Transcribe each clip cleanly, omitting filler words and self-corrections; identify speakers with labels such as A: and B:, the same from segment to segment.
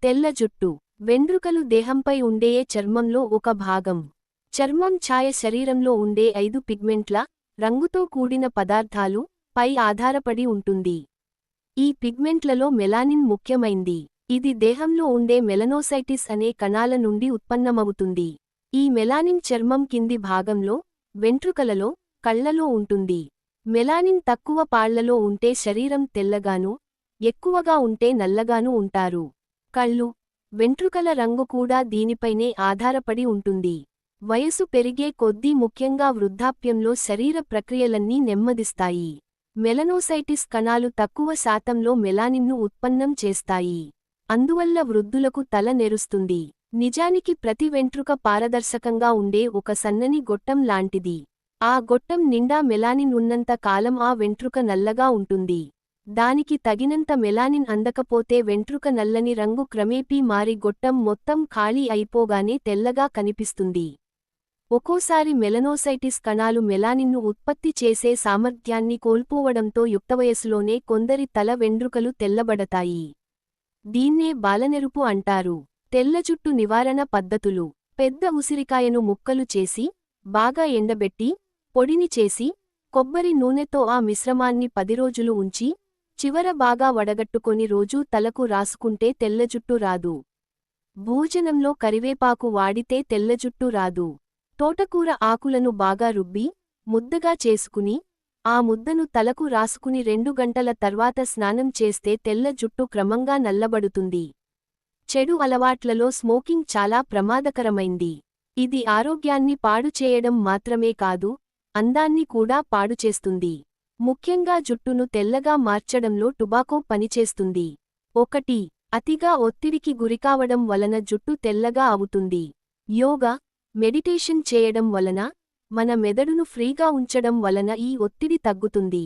A: తెల్ల జుట్టు. వెండ్రుకలు దేహంపై ఉండే చర్మంలో ఒక భాగం. చర్మం ఛాయ శరీరంలో ఉండే 5 పిగ్మెంట్ల, రంగుతో కూడిన పదార్థాలు పై ఆధారపడి ఉంటుంది. ఈ పిగ్మెంట్లలో మెలానిన్ ముఖ్యమైంది. ఇది దేహంలో ఉండే మెలనోసైటిస్ అనే కణాల నుండి ఉత్పన్నమవుతుంది. ఈ మెలానిన్ చర్మం కింది భాగంలో, వెంట్రుకలలో, కళ్లలో ఉంటుంది. మెలానిన్ తక్కువ పాళ్లలో ఉంటే శరీరం తెల్లగానూ, ఎక్కువగా ఉంటే నల్లగానూ ఉంటారు. కళ్ళు, వెంట్రుకల రంగు కూడా దీనిపైనే ఆధారపడి ఉంటుంది. వయసు పెరిగే కొద్దీ ముఖ్యంగా వృద్ధాప్యంలో శరీర ప్రక్రియలన్నీ నెమ్మదిస్తాయి. మెలనోసైటిస్ కణాలు తక్కువ శాతంలో మెలానిన్ను ఉత్పన్నం చేస్తాయి. అందువల్ల వృద్ధులకు తల నెరుస్తుంది. నిజానికి ప్రతి వెంట్రుక పారదర్శకంగా ఉండే ఒక సన్నని గొట్టం లాంటిది. ఆ గొట్టం నిండా మెలానిన్ ఉన్నంత కాలం ఆ వెంట్రుక నల్లగా ఉంటుంది. దానికి తగినంత మెలానిన్ అందకపోతే వెంట్రుక నల్లని రంగు క్రమేపీ మారి గొట్టం మొత్తం ఖాళీ అయిపోగానే తెల్లగా కనిపిస్తుంది. ఒక్కోసారి మెలనోసైటిస్ కణాలు మెలానిన్ను ఉత్పత్తి చేసే సామర్థ్యాన్ని కోల్పోవడంతో యుక్తవయసులోనే కొందరి తల వెండ్రుకలు తెల్లబడతాయి. దీన్నే బాలనెరుపు అంటారు. తెల్ల జుట్టు నివారణ పద్ధతులు. పెద్ద ఉసిరికాయను ముక్కలు చేసి, బాగా ఎండబెట్టి, పొడిని చేసి, కొబ్బరి నూనెతో ఆ మిశ్రమాన్ని 10 రోజులు ఉంచి, చివర బాగా వడగట్టుకొని రోజూ తలకు రాసుకుంటే తెల్లజుట్టు రాదు. భోజనంలో కరివేపాకు వాడితే తెల్లజుట్టు రాదు. తోటకూర ఆకులను బాగా రుబ్బి, ముద్దగా చేసుకుని, ఆ ముద్దను తలకు రాసుకుని 2 గంటల తర్వాత స్నానం చేస్తే తెల్ల జుట్టు క్రమంగా నల్లబడుతుంది. చెడు అలవాట్లలో స్మోకింగ్ చాలా ప్రమాదకరమైంది. ఇది ఆరోగ్యాన్ని పాడు చేయడం మాత్రమే కాదు, అందాన్ని కూడా పాడుచేస్తుంది. ముఖ్యంగా జుట్టును తెల్లగా మార్చడంలో టుబాకో పనిచేస్తుంది. 1. అతిగా ఒత్తిడికి గురికావడం వలన జుట్టు తెల్లగా అవుతుంది. యోగా, మెడిటేషన్ చేయడం వలన, మన మెదడును ఫ్రీగా ఉంచడం వలన ఈ ఒత్తిడి తగ్గుతుంది.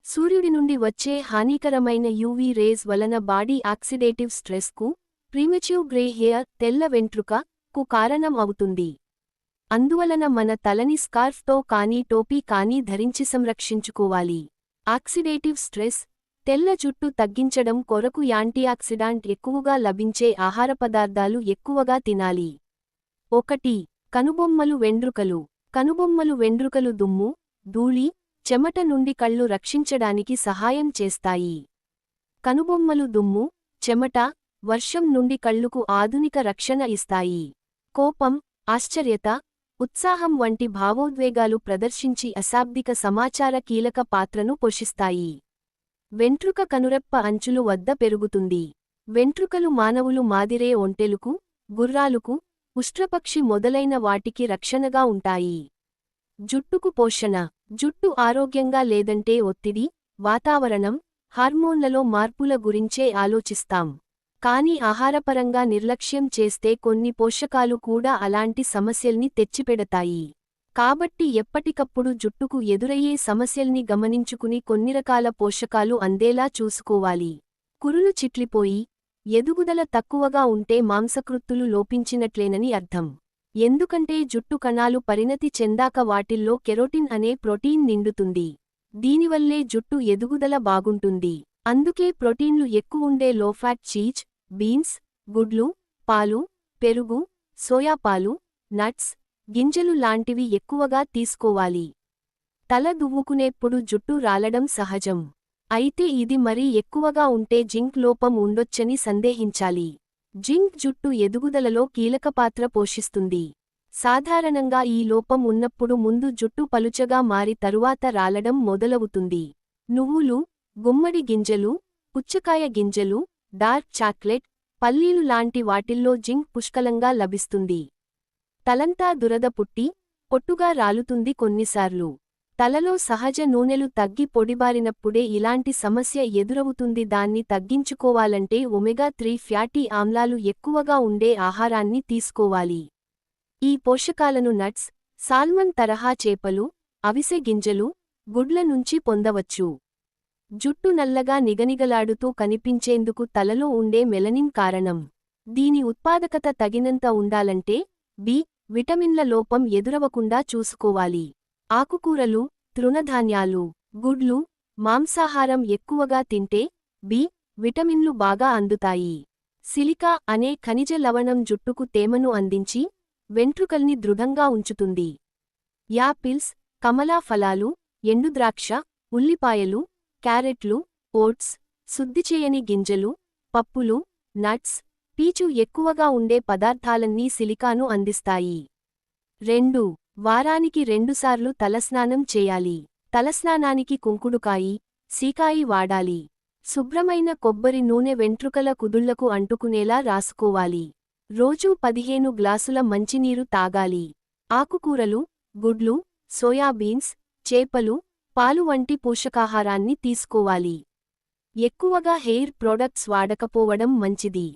A: సూర్యుడి నుండి వచ్చే హానికరమైన యూవీ రేస్ వలన బాడీ ఆక్సిడేటివ్ స్ట్రెస్కు, ప్రీమెచ్యూర్ గ్రే హెయిర్, తెల్ల వెంట్రుక, కు కారణం అవుతుంది. అందువలన మన తలని స్కార్ఫ్తో కానీ టోపీ కానీ ధరించి సంరక్షించుకోవాలి. ఆక్సిడేటివ్ స్ట్రెస్, తెల్ల జుట్టు తగ్గించడం కొరకు యాంటీఆక్సిడాంట్ ఎక్కువగా లభించే ఆహార పదార్థాలు ఎక్కువగా తినాలి. 1. కనుబొమ్మలు వెండ్రుకలు. కనుబొమ్మలు వెండ్రుకలు దుమ్ము, ధూళి, చెమట నుండి కళ్ళు రక్షించడానికి సహాయం చేస్తాయి. కనుబొమ్మలు దుమ్ము, చెమట, వర్షం నుండి కళ్ళుకు ఆధునిక రక్షణ ఇస్తాయి. కోపం, ఆశ్చర్యత, ఉత్సాహం వంటి భావోద్వేగాలు ప్రదర్శించి అశాబ్దిక సమాచార కీలక పాత్రను పోషిస్తాయి. వెంట్రుక కనురెప్ప అంచులు వద్ద పెరుగుతుంది. వెంట్రుకలు మానవులు మాదిరే ఒంటెలుకు, గుర్రాలుకు, ఉష్ట్రపక్షి మొదలైన వాటికి రక్షణగా ఉంటాయి. జుట్టుకు పోషణ. జుట్టు ఆరోగ్యంగా లేదంటే ఒత్తిడి, వాతావరణం, హార్మోన్లలో మార్పుల గురించే ఆలోచిస్తాం. కానీ ఆహారపరంగా నిర్లక్ష్యం చేస్తే కొన్ని పోషకాలు కూడా అలాంటి సమస్యల్ని తెచ్చిపెడతాయి. కాబట్టి ఎప్పటికప్పుడు జుట్టుకు ఎదురయ్యే సమస్యల్ని గమనించుకుని కొన్ని రకాల పోషకాలు అందేలా చూసుకోవాలి. కురులు చిట్లిపోయి, ఎదుగుదల తక్కువగా ఉంటే మాంసకృత్తులు లోపించినట్లేనని అర్థం. ఎందుకంటే జుట్టు కణాలు పరిణతి చెందాక వాటిల్లో కెరోటిన్ అనే ప్రోటీన్ నిండుతుంది. దీనివల్లే జుట్టు ఎదుగుదల బాగుంటుంది. అందుకే ప్రోటీన్లు ఎక్కువుండే లోఫ్యాట్ చీజ్, బీన్స్, గుడ్లు, పాలు, పెరుగు, సోయాపాలు, నట్స్, గింజలు లాంటివి ఎక్కువగా తీసుకోవాలి. తల దువ్వుకునేప్పుడు జుట్టు రాలడం సహజం. అయితే ఇది మరీ ఎక్కువగా ఉంటే జింక్ లోపం ఉండొచ్చని సందేహించాలి. జింక్ జుట్టు ఎదుగుదలలో కీలక పాత్ర పోషిస్తుంది. సాధారణంగా ఈ లోపం ఉన్నప్పుడు ముందు జుట్టు పలుచగా మారి తరువాత రాలడం మొదలవుతుంది. నువ్వులు, గుమ్మడి గింజలు, పుచ్చకాయ గింజలు, డార్క్ చాక్లెట్, పల్లీలు లాంటి వాటిల్లో జింక్ పుష్కలంగా లభిస్తుంది. తలంతా దురద పుట్టి, పొట్టుగా రాలుతుంది కొన్నిసార్లు. తలలో సహజ నూనెలు తగ్గి పొడిబారినప్పుడే ఇలాంటి సమస్య ఎదురవుతుంది. దాన్ని తగ్గించుకోవాలంటే ఒమెగా-3 ఫ్యాటీ ఆమ్లాలు ఎక్కువగా ఉండే ఆహారాన్ని తీసుకోవాలి. ఈ పోషకాలను నట్స్, సాల్మన్ తరహా చేపలు, అవిసె గింజలు, గుడ్ల నుంచి పొందవచ్చు. జుట్టు నల్లగా నిగనిగలాడుతూ కనిపించేందుకు తలలో ఉండే మెలనిన్ కారణం. దీని ఉత్పాదకత తగినంత ఉండాలంటే బి విటమిన్ల లోపం ఎదురవకుండా చూసుకోవాలి. ఆకుకూరలు, తృణధాన్యాలు, గుడ్లు, మాంసాహారం ఎక్కువగా తింటే బి విటమిన్లు బాగా అందుతాయి. సిలికా అనే ఖనిజ లవణం జుట్టుకు తేమను అందించి వెంట్రుకల్ని దృఢంగా ఉంచుతుంది. యాపిల్స్, కమలా ఫలాలు, ఎండుద్రాక్ష, ఉల్లిపాయలు, క్యారెట్లు, ఓట్స్, శుద్ధిచేయని గింజలు, పప్పులు, నట్స్, పీచు ఎక్కువగా ఉండే పదార్థాలన్నీ సిలికాను అందిస్తాయి. 2. వారానికి 2 సార్లు తలస్నానం చేయాలి. తలస్నానానికి కుంకుడుకాయి, సీకాయి వాడాలి. శుభ్రమైన కొబ్బరి నూనె వెంట్రుకల కుదుళ్లకు అంటుకునేలా రాసుకోవాలి. రోజూ 15 గ్లాసుల మంచినీరు తాగాలి. ఆకుకూరలు, గుడ్లు, సోయాబీన్స్, చేపలు, పాలు వంటి పోషకాహారాన్ని తీసుకోవాలి. ఎక్కువగా హెయిర్ ప్రొడక్ట్స్ వాడకపోవడం మంచిది.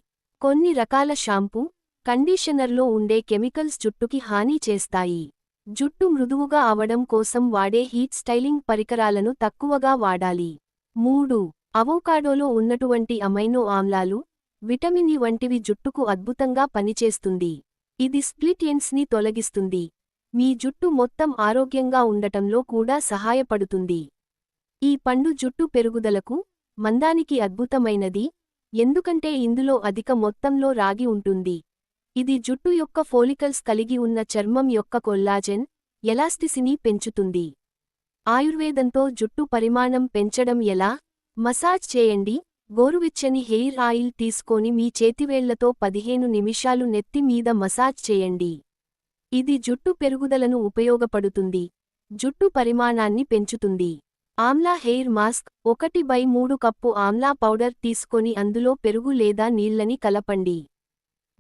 A: కొన్ని రకాల షాంపూ, కండీషనర్లో ఉండే కెమికల్స్ జుట్టుకి హాని చేస్తాయి. జుట్టు మృదువుగా అవడం కోసం వాడే హీట్ స్టైలింగ్ పరికరాలను తక్కువగా వాడాలి. 3. అవోకాడోలో ఉన్నటువంటి అమైనో ఆమ్లాలు, విటమిన్ ఇ వంటివి జుట్టుకు అద్భుతంగా పనిచేస్తుంది. ఇది స్ప్లిట్ ఎండ్స్ని తొలగిస్తుంది. మీ జుట్టు మొత్తం ఆరోగ్యంగా ఉండటంలో కూడా సహాయపడుతుంది. ఈ పండు జుట్టు పెరుగుదలకు, మందానికి అద్భుతమైనది, ఎందుకంటే ఇందులో అధిక మొత్తంలో రాగి ఉంటుంది. ఇది జుట్టు యొక్క ఫోలికల్స్ కలిగి ఉన్న చర్మం యొక్క కొల్లాజెన్, ఎలాస్టిసిని పెంచుతుంది. ఆయుర్వేదంతో జుట్టు పరిమాణం పెంచడం ఎలా? మసాజ్ చేయండి. గోరువెచ్చని హెయిర్ ఆయిల్ తీసుకొని మీ చేతివేళ్లతో 15 నిమిషాలు నెత్తి మీద మసాజ్ చేయండి. ఇది జుట్టు పెరుగుదలను ఉపయోగపడుతుంది. జుట్టు పరిమాణాన్ని పెంచుతుంది. Amla hair mask 1/3 cup Amla powder తీసుకొని అందులో పెరుగు లేదా నీళ్లని కలపండి.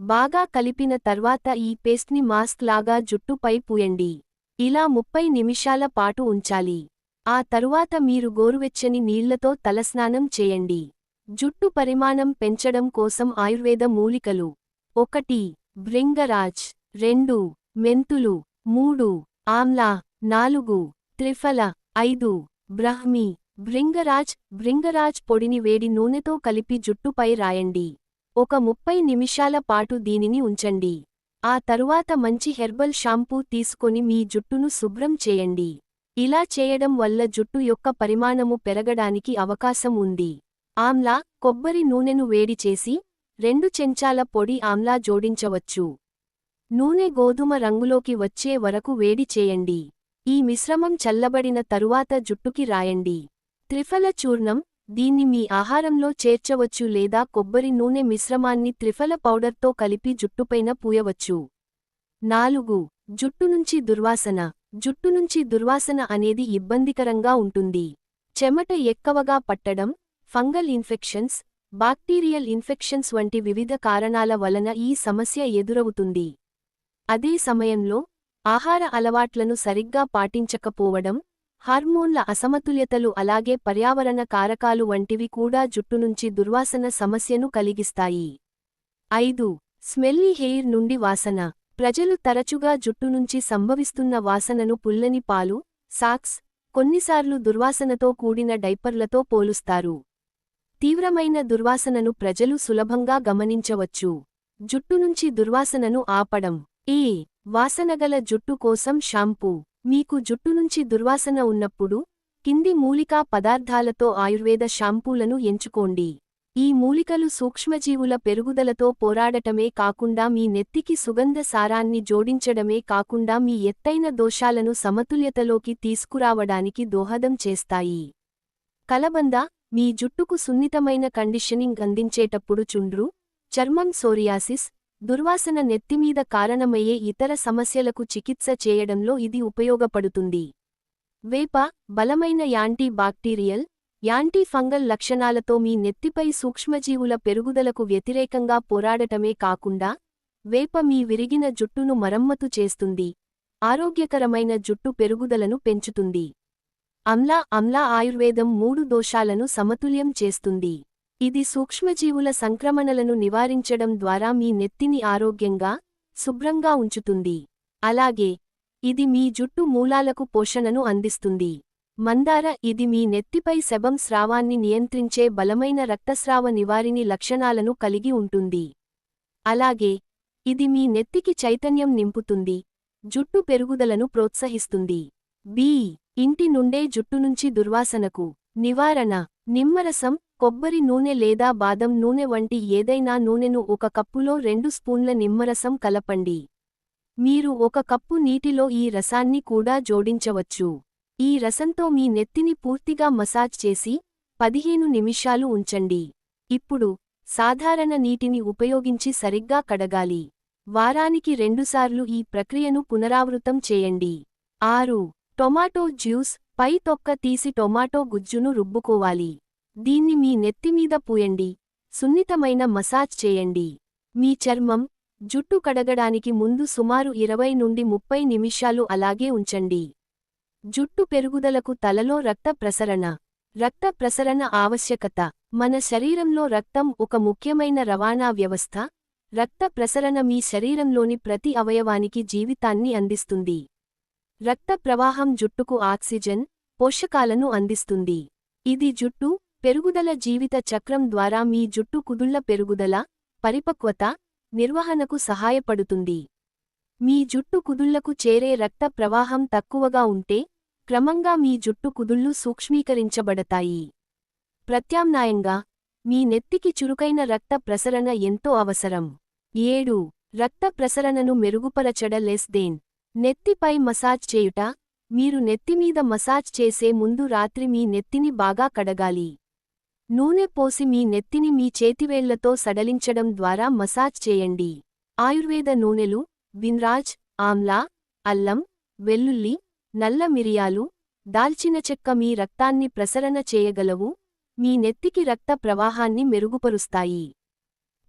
A: బాగా కలిపిన తర్వాత ఈ పేస్ట్ని మాస్క్ లాగా జుట్టుపై పూయండి. ఇలా 30 నిమిషాల పాటు ఉంచాలి. ఆ తరువాత మీరు గోరువెచ్చని నీళ్లతో తలస్నానం చేయండి. జుట్టు పరిమాణం పెంచడం కోసం ఆయుర్వేద మూలికలు: 1. భృంగరాజ్, 2. మెంతులు, 3. ఆమ్లా, 4. త్రిఫల, 5. బ్రాహ్మి. భృంగరాజ్ పొడిని వేడి నూనెతో కలిపి జుట్టుపై రాయండి. ఒక 30 నిమిషాల పాటు దీనిని ఉంచండి. ఆ తరువాత మంచి హెర్బల్ షాంపూ తీసుకొని మీ జుట్టును శుభ్రం చేయండి. ఇలా చేయడం వల్ల జుట్టు యొక్క పరిమాణము పెరగడానికి అవకాశం ఉంది. ఆమ్లా, కొబ్బరి నూనెను వేడి చేసి 2 చెంచాల పొడి ఆమ్లా జోడించవచ్చు. నూనె గోధుమ రంగులోకి వచ్చే వరకు వేడి చేయండి. ఈ మిశ్రమం చల్లబడిన తరువాత జుట్టుకి రాయండి. త్రిఫల చూర్ణం, దీన్ని మీ ఆహారంలో చేర్చవచ్చు లేదా కొబ్బరి నూనె మిశ్రమాన్ని త్రిఫల పౌడర్తో కలిపి జుట్టుపైన పూయవచ్చు. 4. జుట్టు నుంచి దుర్వాసన. జుట్టు నుంచి దుర్వాసన అనేది ఇబ్బందికరంగా ఉంటుంది. చెమట ఎక్కువగా పట్టడం, ఫంగల్ ఇన్ఫెక్షన్స్, బాక్టీరియల్ ఇన్ఫెక్షన్స్ వంటి వివిధ కారణాల వలన ఈ సమస్య ఎదురవుతుంది. అదే సమయంలో, ఆహార అలవాట్లను సరిగ్గా పాటించకపోవడం, హార్మోన్ల అసమతుల్యతలు అలాగే పర్యావరణ కారకాలు వంటివి కూడా జుట్టు నుంచి దుర్వాసన సమస్యను కలిగిస్తాయి. 5. స్మెల్లీ హెయిర్ నుండి వాసన. ప్రజలు తరచుగా జుట్టు నుంచి సంభవిస్తున్న వాసనను పుల్లని పాలు, సాక్స్, కొన్నిసార్లు దుర్వాసనతో కూడిన డైపర్లతో పోలుస్తారు. తీవ్రమైన దుర్వాసనను ప్రజలు సులభంగా గమనించవచ్చు. జుట్టు నుంచి దుర్వాసనను ఆపడం. వాసనగల జుట్టు కోసం షాంపూ. మీకు జుట్టు నుంచి దుర్వాసన ఉన్నప్పుడు, కింది మూలికా పదార్థాలతో ఆయుర్వేద షాంపూలను ఎంచుకోండి. ఈ మూలికలు సూక్ష్మజీవుల పెరుగుదలతో పోరాడటమే కాకుండా మీ నెత్తికి సుగంధ సారాన్ని జోడించడమే కాకుండా మీ ఎత్తైన దోషాలను సమతుల్యతలోకి తీసుకురావడానికి దోహదం చేస్తాయి. కలబంద, మీ జుట్టుకు సున్నితమైన కండిషనింగ్ అందించేటప్పుడు చుండ్రు, చర్మం సోరియాసిస్, దుర్వాసన నెత్తిమీద కారణమయ్యే ఇతర సమస్యలకు చికిత్స చేయడంలో ఇది ఉపయోగపడుతుంది. వేప, బలమైన యాంటీ బాక్టీరియల్, యాంటీ ఫంగల్ లక్షణాలతో మీ నెత్తిపై సూక్ష్మజీవుల పెరుగుదలకు వ్యతిరేకంగా పోరాడటమే కాకుండా, వేప మీ విరిగిన జుట్టును మరమ్మతు చేస్తుంది, ఆరోగ్యకరమైన జుట్టు పెరుగుదలను పెంచుతుంది. ఆమ్లా ఆయుర్వేదం 3 దోషాలను సమతుల్యం చేస్తుంది. ఇది సూక్ష్మజీవుల సంక్రమణలను నివారించడం ద్వారా మీ నెత్తిని ఆరోగ్యంగా, శుభ్రంగా ఉంచుతుంది. అలాగే, ఇది మీ జుట్టు మూలాలకు పోషణను అందిస్తుంది. మందార, ఇది మీ నెత్తిపై సెబం స్రావాన్ని నియంత్రించే బలమైన రక్తస్రావ నివారిణి లక్షణాలను కలిగి ఉంటుంది. అలాగే, ఇది మీ నెత్తికి చైతన్యం నింపుతుంది, జుట్టు పెరుగుదలను ప్రోత్సహిస్తుంది. ఇంటి నుండే జుట్టు నుంచి దుర్వాసనకు నివారణ. నిమ్మరసం, కొబ్బరి నూనె లేదా బాదం నూనె వంటి ఏదైనా నూనెను ఒక కప్పులో 2 స్పూన్ల నిమ్మరసం కలపండి. మీరు 1 కప్పు నీటిలో ఈ రసాన్ని కూడా జోడించవచ్చు. ఈ రసంతో మీ నెత్తిని పూర్తిగా మసాజ్ చేసి 15 నిమిషాలు ఉంచండి. ఇప్పుడు సాధారణ నీటిని ఉపయోగించి సరిగ్గా కడగాలి. వారానికి 2 సార్లు ఈ ప్రక్రియను పునరావృతం చేయండి. 6. Tomato juice. పై తొక్క తీసి టొమాటో గుజ్జును రుబ్బుకోవాలి. దీన్ని మీ నెత్తిమీద పూయండి. సున్నితమైన మసాజ్ చేయండి. మీ చర్మం, జుట్టు కడగడానికి ముందు సుమారు 20 నుండి 30 నిమిషాలు అలాగే ఉంచండి. జుట్టు పెరుగుదలకు తలలో రక్త ప్రసరణ. రక్త ప్రసరణ ఆవశ్యకత. మన శరీరంలో రక్తం ఒక ముఖ్యమైన రవాణా వ్యవస్థ. రక్త ప్రసరణ మీ శరీరంలోని ప్రతి అవయవానికి జీవితాన్ని అందిస్తుంది. రక్త ప్రవాహం జుట్టుకు ఆక్సిజన్, పోషకాలను అందిస్తుంది. ఇది జుట్టు పెరుగుదల జీవిత చక్రం ద్వారా మీ జుట్టు కుదుళ్ల పెరుగుదల, పరిపక్వత, నిర్వహణకు సహాయపడుతుంది. మీ జుట్టు కుదుళ్లకు చేరే రక్త ప్రవాహం తక్కువగా ఉంటే, క్రమంగా మీ జుట్టు కుదుళ్లు సూక్ష్మీకరించబడతాయి. ప్రత్యామ్నాయంగా, మీ నెత్తికి చురుకైన రక్త ప్రసరణ ఎంతో అవసరం. 7. రక్త ప్రసరణను మెరుగుపరచడ నెత్తిపై మసాజ్ చేయుట. మీరు నెత్తిమీద మసాజ్ చేసే ముందు రాత్రి మీ నెత్తిని బాగా కడగాలి. నూనె పోసి మీ నెత్తిని మీ చేతివేళ్లతో సడలించడం ద్వారా మసాజ్ చేయండి. ఆయుర్వేద నూనెలు, విన్రాజ్, ఆమ్లా, అల్లం, వెల్లుల్లి, నల్ల మిరియాలు, దాల్చిన చెక్క మీ రక్తాన్ని ప్రసరణ చేయగలవు, మీ నెత్తికి రక్త ప్రవాహాన్ని మెరుగుపరుస్తాయి.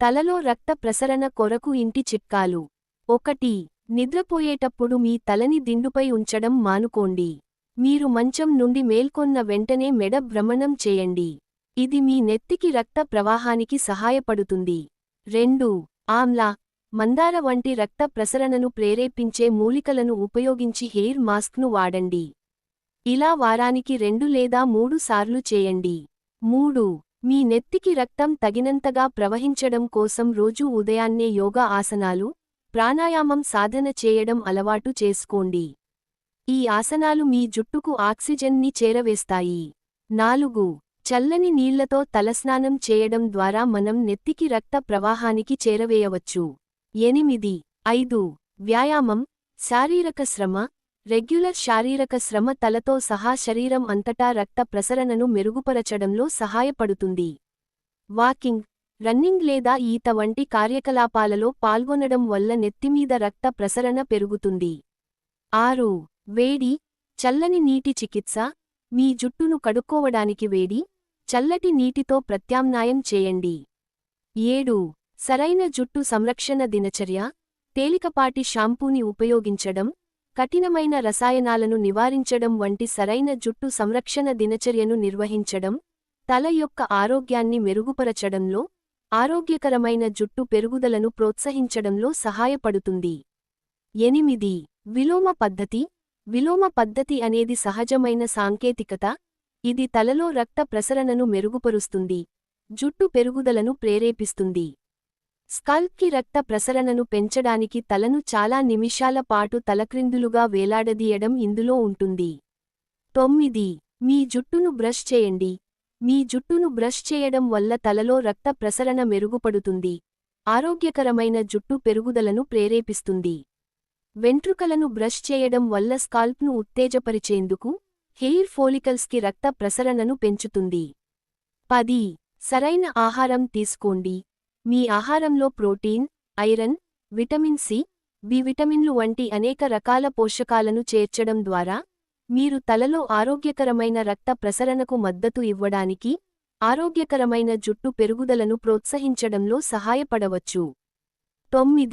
A: తలలో రక్త ప్రసరణ కొరకు ఇంటి చిట్కాలు. 1. నిద్రపోయేటప్పుడు మీ తలని దిండుపై ఉంచడం మానుకోండి. మీరు మంచం నుండి మేల్కొన్న వెంటనే మెడ భ్రమణం చేయండి. ఇది మీ నెత్తికి రక్త ప్రవాహానికి సహాయపడుతుంది. 2. ఆమ్లా, మందార వంటి రక్త ప్రసరణను ప్రేరేపించే మూలికలను ఉపయోగించి హెయిర్ మాస్క్ను వాడండి. ఇలా వారానికి 2 లేదా 3 సార్లు చేయండి. 3. మీ నెత్తికి రక్తం తగినంతగా ప్రవహించడం కోసం రోజూ ఉదయాన్నే యోగా ఆసనాలు, ప్రాణాయామం సాధన చేయడం అలవాటు చేసుకోండి. ఈ ఆసనాలు మీ జుట్టుకు ఆక్సిజన్ని చేరవేస్తాయి. 4. చల్లని నీళ్లతో తలస్నానం చేయడం ద్వారా మనం నెత్తికి రక్త ప్రవాహానికి చేరవేయవచ్చు. 8. 5. వ్యాయామం, శారీరక శ్రమ. రెగ్యులర్ శారీరక శ్రమ తలతో సహా శరీరం అంతటా రక్త ప్రసరణను మెరుగుపరచడంలో సహాయపడుతుంది. వాకింగ్, రన్నింగ్ లేదా ఈత వంటి కార్యకలాపాలలో పాల్గొనడం వల్ల నెత్తిమీద రక్త ప్రసరణ పెరుగుతుంది. 6. వేడి, చల్లని నీటి చికిత్స. మీ జుట్టును కడుక్కోవడానికి వేడి, చల్లటి నీటితో ప్రత్యామ్నాయం చేయండి. 7. సరైన జుట్టు సంరక్షణ దినచర్య. తేలికపాటి షాంపూని ఉపయోగించడం, కఠినమైన రసాయనాలను నివారించడం వంటి సరైన జుట్టు సంరక్షణ దినచర్యను నిర్వహించడం, తల యొక్క ఆరోగ్యాన్ని మెరుగుపరచడంలో, ఆరోగ్యకరమైన జుట్టు పెరుగుదలను ప్రోత్సహించడంలో సహాయపడుతుంది. 8. విలోమ పద్ధతి. విలోమ పద్ధతి అనేది సహజమైన సాంకేతికత. ఇది తలలో రక్త ప్రసరణను మెరుగుపరుస్తుంది, జుట్టు పెరుగుదలను ప్రేరేపిస్తుంది. స్కల్ప్కి రక్త ప్రసరణను పెంచడానికి తలను చాలా నిమిషాల పాటు తలక్రిందులుగా వేలాడదీయడం ఇందులో ఉంటుంది. 9. మీ జుట్టును బ్రష్ చేయండి. మీ జుట్టును బ్రష్ చేయడం వల్ల తలలో రక్త ప్రసరణ మెరుగుపడుతుంది, ఆరోగ్యకరమైన జుట్టు పెరుగుదలను ప్రేరేపిస్తుంది. వెంట్రుకలను బ్రష్ చేయడం వల్ల స్కాల్ప్ను ఉత్తేజపరిచేందుకు, హెయిర్ ఫోలికల్స్కి రక్త ప్రసరణను పెంచుతుంది. 10. సరైన ఆహారం తీసుకోండి. మీ ఆహారంలో protein, iron, vitamin C, B విటమిన్లు వంటి అనేక రకాల పోషకాలను చేర్చడం ద్వారా మీరు తలలో ఆరోగ్యకరమైన రక్త ప్రసరణకు మద్దతు ఇవ్వడానికి, ఆరోగ్యకరమైన జుట్టు పెరుగుదలను ప్రోత్సహించడంలో సహాయపడవచ్చు. 9.